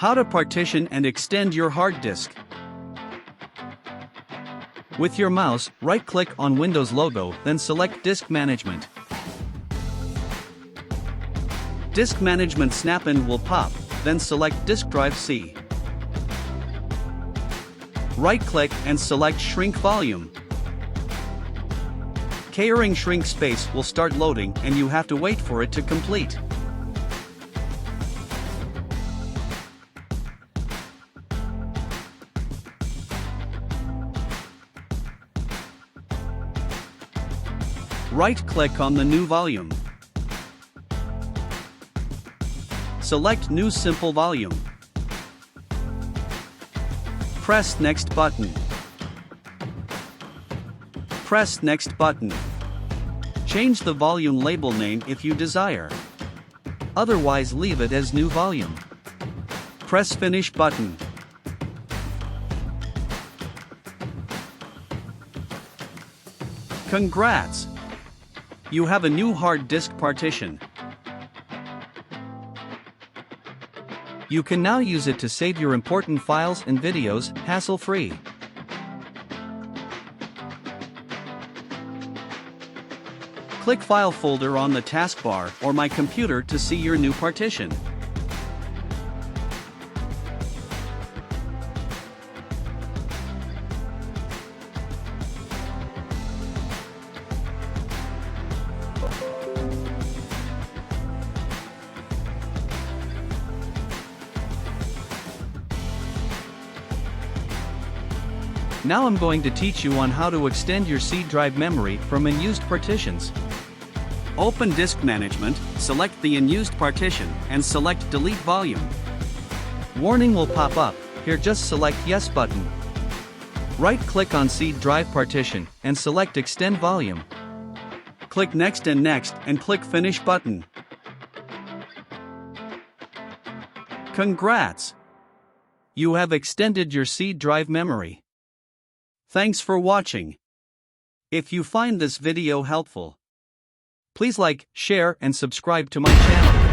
How to partition and extend your hard disk. With your mouse, right-click on Windows logo, then select Disk Management. Disk Management snap-in will pop, then select Disk Drive C. Right-click and select Shrink Volume. Keyring shrink space will start loading and you have to wait for it to complete. Right-click on the new volume. Select New Simple Volume. Press Next button. Press Next button. Change the volume label name if you desire. Otherwise, leave it as New Volume. Press Finish button. Congrats! You have a new hard disk partition. You can now use it to save your important files and videos, hassle-free. Click File folder on the taskbar or My Computer to see your new partition. Now I'm going to teach you on how to extend your C drive memory from unused partitions. Open Disk Management, select the unused partition, and select Delete Volume. Warning will pop up, here just select Yes button. Right-click on C drive partition, and select Extend Volume. Click Next and click Finish button. Congrats! You have extended your C drive memory. Thanks for watching. If you find this video helpful, please like, share and subscribe to my channel.